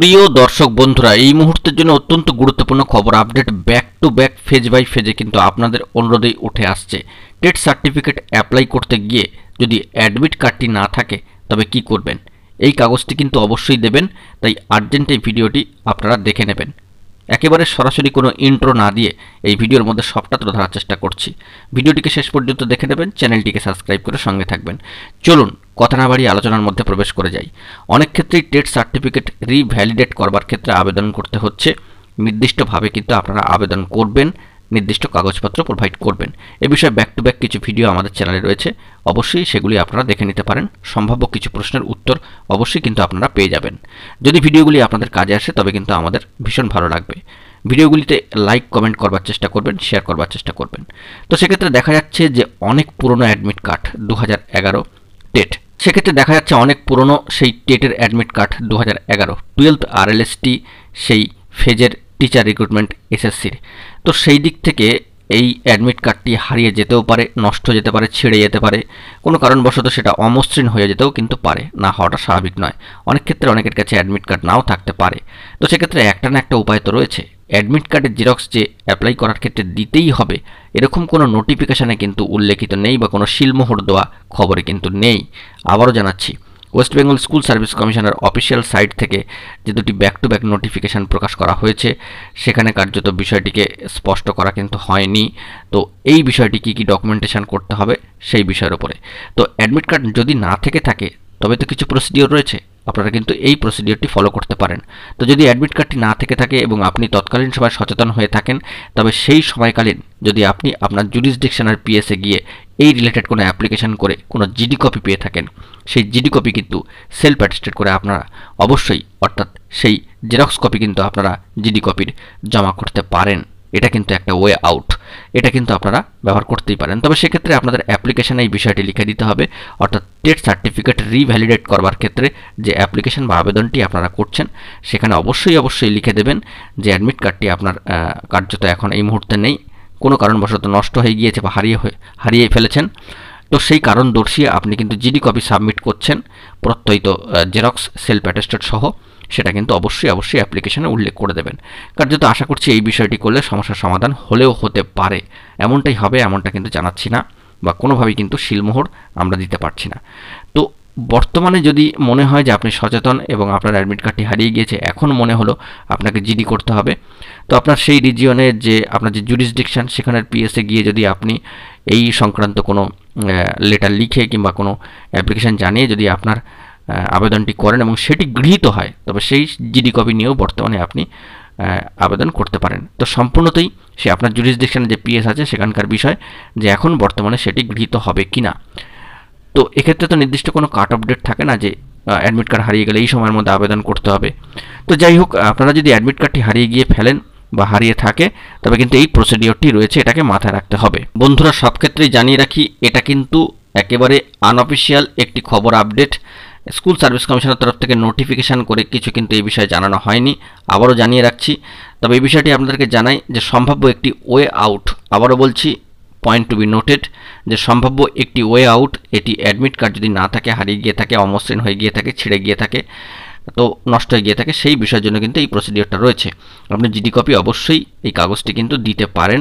প্রিয় দর্শক বন্ধুরা, এই মুহূর্তের জন্য অত্যন্ত গুরুত্বপূর্ণ খবর update back to back phase by ফেজে কিন্তু আপনাদের অনুরোধেই উঠে আসছে। টেট সার্টিফিকেট অ্যাপ্লাই করতে গিয়ে যদি অ্যাডমিট কার্ডটি না থাকে তবে কি করবেন, এই কাগজটি কিন্তু অবশ্যই দেবেন। তাই আর্জেন্ট এই ভিডিওটি আপনারা দেখে নেবেন। একেবারে সরাসরি কোনো ইন্ট্রো না দিয়ে এই ভিডিওর মধ্যে সবটা তুলে ধরার চেষ্টা করছি। ভিডিওটিকে শেষ পর্যন্ত দেখে নেবেন, চ্যানেলটিকে সাবস্ক্রাইব করে সঙ্গে থাকবেন। চলুন কথা না বাড়িয়ে আলোচনার মধ্যে প্রবেশ করে যাই। অনেক ক্ষেত্রেই টেট সার্টিফিকেট রিভ্যালিডেট করবার ক্ষেত্রে আবেদন করতে হচ্ছে। নির্দিষ্টভাবে কিন্তু আপনারা আবেদন করবেন, নির্দিষ্ট কাগজপত্র প্রোভাইড করবেন। এ বিষয়ে ব্যাক টু ব্যাক কিছু ভিডিও আমাদের চ্যানেলে রয়েছে, অবশ্যই সেগুলি আপনারা দেখে নিতে পারেন। সম্ভাব্য কিছু প্রশ্নের উত্তর অবশ্যই কিন্তু আপনারা পেয়ে যাবেন। যদি ভিডিওগুলি আপনাদের কাজে আসে তবে কিন্তু আমাদের ভীষণ ভালো লাগবে। ভিডিওগুলিতে লাইক কমেন্ট করবার চেষ্টা করবেন, শেয়ার করবার চেষ্টা করবেন। তো সেক্ষেত্রে দেখা যাচ্ছে যে অনেক পুরনো অ্যাডমিট কার্ড 2011 টেট, সেক্ষেত্রে দেখা যাচ্ছে অনেক পুরনো সেই টেটের অ্যাডমিট কার্ড 2011 12th RLST সেই ফেজের টিচার রিক্রুটমেন্ট এসএসসির। তো সেই দিক থেকে এই অ্যাডমিট কার্ডটি হারিয়ে যেতেও পারে, নষ্ট যেতে পারে, ছিঁড়ে যেতে পারে, কোনো কারণবশত সেটা অমসৃণ হয়ে যেতেও কিন্তু পারে। না হওয়াটা স্বাভাবিক নয়। অনেক ক্ষেত্রে অনেকের কাছে অ্যাডমিট কার্ড নাও থাকতে পারে। তো সেক্ষেত্রে একটা না একটা উপায় তো রয়েছে। অ্যাডমিট কার্ডের জেরক্স যে অ্যাপ্লাই করার ক্ষেত্রে দিতেই হবে এরকম কোনো নোটিফিকেশানে কিন্তু উল্লেখিত নেই বা কোনো শিলমোহর দেওয়া খবরে কিন্তু নেই। আবারও জানাচ্ছি, ওয়েস্ট বেঙ্গল স্কুল সার্ভিস কমিশনের অফিসিয়াল সাইট থেকে যে দুটি ব্যাক টু ব্যাক নোটিফিকেশান প্রকাশ করা হয়েছে সেখানে কার্যত বিষয়টিকে স্পষ্ট করা কিন্তু হয়নি। তো এই বিষয়টি কী কী ডকুমেন্টেশন করতে হবে সেই বিষয়ের উপরে। তো অ্যাডমিট কার্ড যদি না থেকে থাকে তবে তো কিছু প্রসিডিওর রয়েছে, আপনারা কিন্তু এই প্রসিডিওরটি ফলো করতে পারেন। তো যদি অ্যাডমিট কার্ডটি না থেকে থাকে এবং আপনি তৎকালীন সময় সচেতন হয়ে থাকেন তবে সেই সময়কালীন যদি আপনি আপনার জুরিসডিকশনের পিএসে গিয়ে এই রিলেটেড কোনো অ্যাপ্লিকেশন করে কোনো জিডি কপি পেয়ে থাকেন, সেই জিডি কপি কিন্তু সেলফ অ্যাটেস্টেড করে আপনারা অবশ্যই, অর্থাৎ সেই জেরক্স কপি কিন্তু আপনারা জিডি কপির জমা করতে পারেন। এটা কিন্তু একটা ওয়ে আউট, এটা কিন্তু আপনারা ব্যবহার করতেই পারেন। তবে সেক্ষেত্রে আপনাদের অ্যাপ্লিকেশানে এই বিষয়টি লিখে দিতে হবে, অর্থাৎ টেট সার্টিফিকেট রিভ্যালিডেট করবার ক্ষেত্রে যে অ্যাপ্লিকেশন বা আবেদনটি আপনারা করছেন সেখানে অবশ্যই লিখে দেবেন যে অ্যাডমিট কার্ডটি আপনার কার্যত এখন এই মুহূর্তে নেই, কোনো কারণবশত নষ্ট হয়ে গিয়েছে বা হারিয়ে ফেলেছেন। তো সেই কারণ দর্শিয়ে আপনি কিন্তু জিডি কপি সাবমিট করছেন, প্রত্যয়িত জেরক্স সেলফ অ্যাটেস্টেড সহ, সেটা কিন্তু অবশ্যই অ্যাপ্লিকেশনে উল্লেখ করে দেবেন। কার্যত আশা করছি এই বিষয়টি করলে সমস্যার সমাধান হলেও হতে পারে। এমনটাই হবে এমনটা কিন্তু জানাচ্ছি না, বা কোনোভাবেই কিন্তু শিলমোহর আমরা দিতে পারছি না। তো বর্তমানে যদি মনে হয় যে আপনি সচেতন এবং আপনার অ্যাডমিট কার্ডটি হারিয়ে গিয়েছে, এখন মনে হলো আপনাকে জিডি করতে হবে, তো আপনার সেই রিজিয়নের যে আপনার যে জুরিসডিকশন সেখানের পিএসে গিয়ে যদি আপনি এই সংক্রান্ত কোনো লেটার লিখে কিংবা কোনো অ্যাপ্লিকেশান জানিয়ে যদি আপনার আবেদনটি করেন এবং সেটি গৃহীত হয় তবে সেই জিডি কপি নিয়েও বর্তমানে আপনি আবেদন করতে পারেন। তো সম্পূর্ণতই সে আপনার জুরিসডিকশনে যে পিএস আছে সেখানকার বিষয় যে এখন বর্তমানে সেটি গৃহীত হবে কি না। তো এক্ষেত্রে তো নির্দিষ্ট কোনো কাট অফ ডেট থাকে না যে অ্যাডমিট কার্ড হারিয়ে গেলে এই সময়ের মধ্যে আবেদন করতে হবে। তো যাই হোক, আপনারা যদি অ্যাডমিট কার্ডটি হারিয়ে গিয়ে ফেলেন বা হারিয়ে থাকে তবে কিন্তু এই প্রসিডিওরটি রয়েছে, এটাকে মাথায় রাখতে হবে। বন্ধুরা, সব ক্ষেত্রেই জানিয়ে রাখি এটা কিন্তু একেবারে আনঅফিসিয়াল একটি খবর আপডেট। স্কুল সার্ভিস কমিশনের তরফ থেকে নোটিফিকেশান করে কিছু কিন্তু এই বিষয়ে জানানো হয়নি, আবারও জানিয়ে রাখছি। তবে এই বিষয়টি আপনাদেরকে জানাই যে সম্ভাব্য একটি ওয়ে আউট, আবারও বলছি, পয়েন্ট টু বি নোটেড, যে সম্ভাব্য একটি ওয়ে আউট, এটি অ্যাডমিট কার্ড যদি না থাকে, হারিয়ে গিয়ে থাকে, অমসৃণ হয়ে গিয়ে থাকে, ছিঁড়ে গিয়ে থাকে, তো নষ্ট হয়ে গিয়ে থাকে, সেই বিষয়ের জন্য কিন্তু এই প্রসিডিওরটা রয়েছে। আপনি জিডি কপি অবশ্যই এই কাগজটি কিন্তু দিতে পারেন,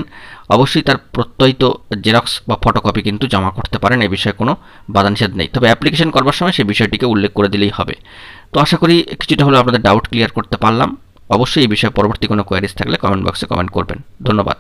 অবশ্যই তার প্রত্যয়িত জেরক্স বা ফটোকপি কিন্তু জমা করতে পারেন, এই বিষয়ে কোনো বাধানিষেধ নেই। তবে অ্যাপ্লিকেশন করবার সময় সেই বিষয়টিকে উল্লেখ করে দিলেই হবে। তো আশা করি কিছুটা হলেও আপনাদের ডাউট ক্লিয়ার করতে পারলাম। অবশ্যই এই বিষয়ে পরবর্তী কোনো কোয়ারিজ থাকলে কমেন্ট বক্সে কমেন্ট করবেন। ধন্যবাদ।